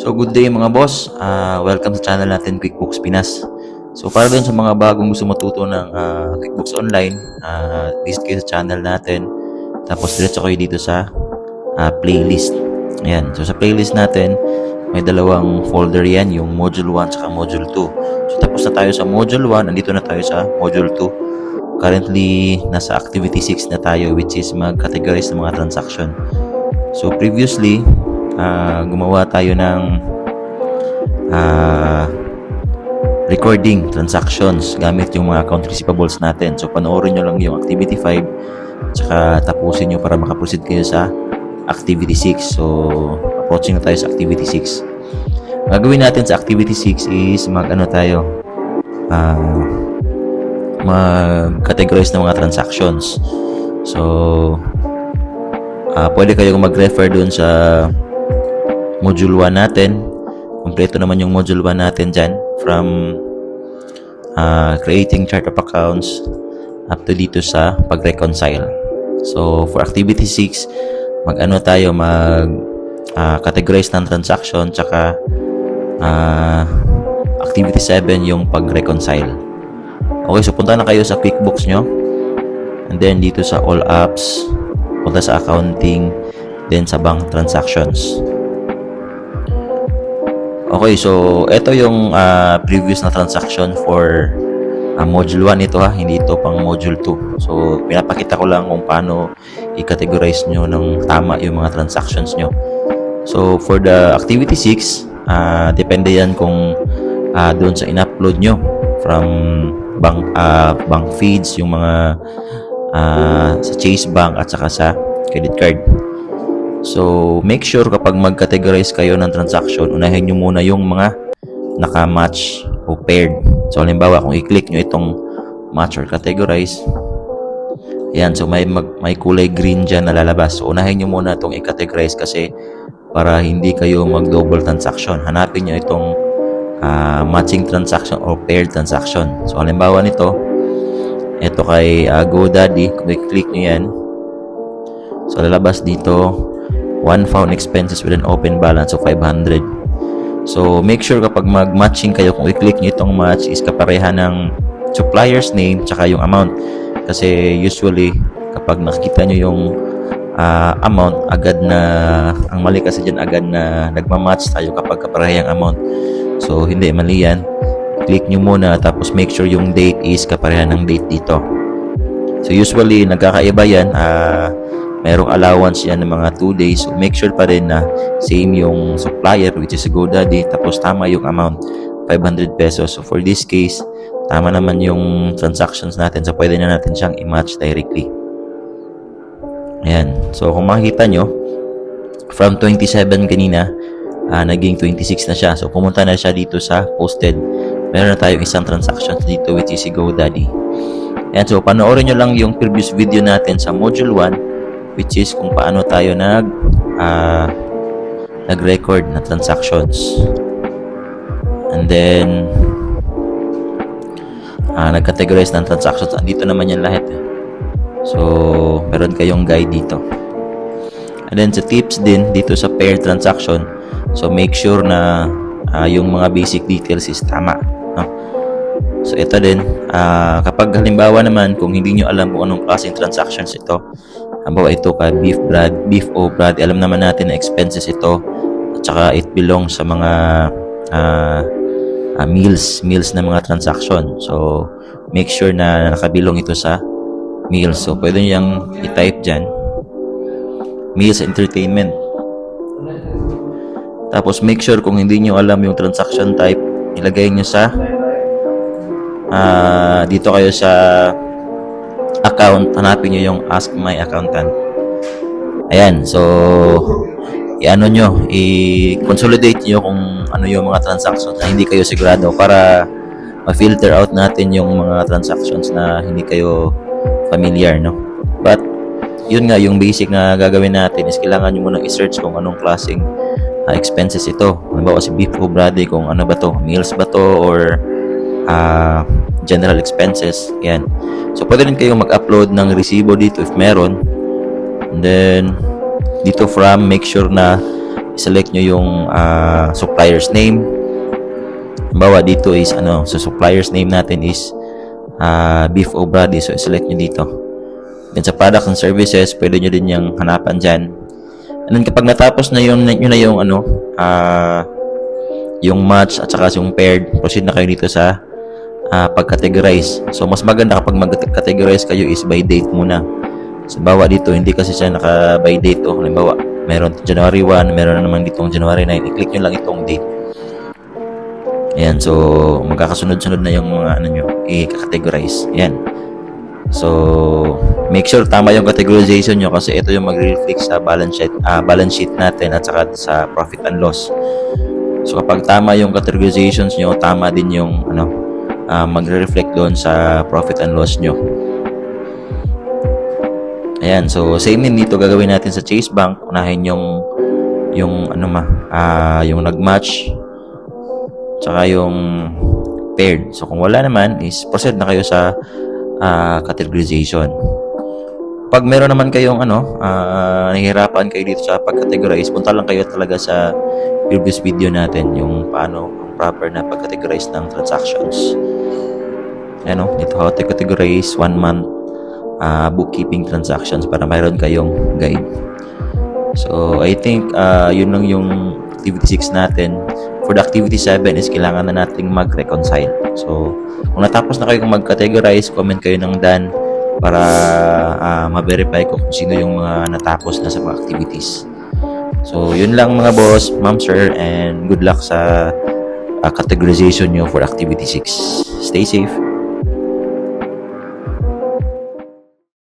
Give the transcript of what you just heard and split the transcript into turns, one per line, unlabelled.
So good day mga boss, welcome sa channel natin QuickBooks Pinas. So para dun sa mga bagong gusto matuto ng QuickBooks Online, visit kayo sa channel natin. Tapos diretso kayo dito sa playlist. Ayan, so sa playlist natin, may dalawang folder yan, yung Module 1 at Module 2. So tapos na tayo sa Module 1, andito na tayo sa Module 2. Currently, nasa Activity 6 na tayo, which is mag-categorize ng mga transaction. So previously, gumawa tayo ng recording transactions gamit yung mga account receivables natin. So panoorin nyo lang yung Activity 5 tsaka tapusin nyo para makaproceed kayo sa Activity 6. So approaching na tayo sa Activity 6. Gagawin natin sa Activity 6 is mag-categorize ng mga transactions. So pwede kayong mag-refer dun sa Module 1 natin. Kompleto naman yung Module 1 natin dyan. From creating chart of accounts up to dito sa pag-reconcile. So for Activity 6, mag-categorize ng transaction, tsaka Activity 7 yung pag-reconcile. Okay, so punta na kayo sa QuickBooks nyo. And then dito sa All Apps, punta sa Accounting, then sa Bank Transactions. Okay, so ito yung previous na transaction for Module 1 ito hindi ito pang Module 2. So pinapakita ko lang kung paano i-categorize nyo ng tama yung mga transactions nyo. So for the Activity 6, depende yan kung doon sa in-upload nyo from bank feeds, yung mga sa Chase Bank at saka sa credit card. So make sure kapag mag-categorize kayo ng transaction, unahin nyo muna yung mga naka-match o paired. So halimbawa kung i-click nyo itong match or categorize, ayan, so may kulay green dyan na lalabas. So unahin nyo muna itong i-categorize kasi para hindi kayo mag-double transaction. Hanapin nyo itong matching transaction or paired transaction. So halimbawa nito, ito kay GoDaddy, kung i-click nyo yan, so lalabas dito, one found expenses with an open balance of 500. So make sure kapag mag-matching kayo, kung i-click nyo itong match, is kapareha ng supplier's name tsaka yung amount. Kasi usually kapag nakikita nyo yung amount, agad na, ang mali kasi dyan, agad na nagmamatch tayo kapag kapareha yung amount. So hindi, mali yan. Click nyo muna, tapos make sure yung date is kapareha ng date dito. So usually nagkakaiba yan, merong allowance yan ng mga 2 days. So make sure pa rin na same yung supplier, which is GoDaddy, tapos tama yung amount, 500 pesos. So for this case, tama naman yung transactions natin, so pwede na natin siyang i-match directly. Ayan, so kung makikita nyo, from 27 kanina, naging 26 na siya. So pumunta na siya dito sa posted. Meron na tayong isang transaction dito, which is si GoDaddy. Ayan, so panoorin nyo lang yung previous video natin sa Module 1, which is kung paano tayo nag-record na transactions. And then nag-categorize ng transactions. Andito naman yan lahat. So meron kayong guide dito. And then sa tips din dito sa pair transaction, so make sure na yung mga basic details is tama, no? So ito din, kapag halimbawa naman kung hindi nyo alam kung anong klaseng transactions ito, halimbawa ito ka beef o brad, alam naman natin na expenses ito, at saka it belongs sa mga meals na mga transaction. So make sure na nakabilong ito sa meals. So pwede nyo yung i-type dyan, meals entertainment. Tapos make sure kung hindi nyo alam yung transaction type, ilagay nyo sa dito kayo sa account, hanapin nyo yung Ask My Accountant. Ayan, so i-consolidate nyo kung ano yung mga transactions na hindi kayo sigurado, para ma-filter out natin yung mga transactions na hindi kayo familiar, no? But yun nga, yung basic na gagawin natin is kailangan nyo munang i-search kung anong klaseng expenses ito. Halimbawa si beef o brady, kung ano ba to, meals ba to, or general expenses. Yan. So pwede rin kayong mag-upload ng resibo dito if meron. And then dito from, make sure na select nyo yung supplier's name. Halimbawa dito is so supplier's name natin is beef o brady, so select nyo dito. Then sa products and services, pwede nyo din yung hanapan dyan. And then kapag natapos na yun na yung yung match at saka yung paired, proceed na kayo dito sa pag-categorize. So mas maganda kapag mag-categorize kayo is by date muna. So bawa dito, hindi kasi siya naka by date. Halimbawa, meron January 1, meron na naman ditong January 9. I-click nyo lang itong date. Ayan, so magkakasunod-sunod na yung mga i-categorize. Ayan. So make sure tama yung categorization nyo kasi ito yung magre-reflect sa balance sheet natin at saka sa profit and loss. So kapag tama yung categorizations nyo, tama din yung magre-reflect doon sa profit and loss nyo. Ayan, so same din dito gagawin natin sa Chase Bank. Unahin yung yung nag-match tsaka yung paired. So kung wala naman is proceed na kayo sa categorization. Pag meron naman kayong nahihirapan kayo dito sa pag-categorize, punta lang kayo talaga sa previous video natin yung paano ang proper na pag-categorize ng transactions. Dito how to categorize 1 month bookkeeping transactions para mayroon kayong guide. So I think yun lang yung activity 6 natin. For the activity 7 is kailangan na nating mag-reconcile. So kung natapos na kayo mag-categorize, comment kayo ng done para ma-verify ko kung sino yung mga natapos na sa mga activities. So yun lang mga boss, ma'am, sir, and good luck sa categorization nyo for activity 6. Stay safe.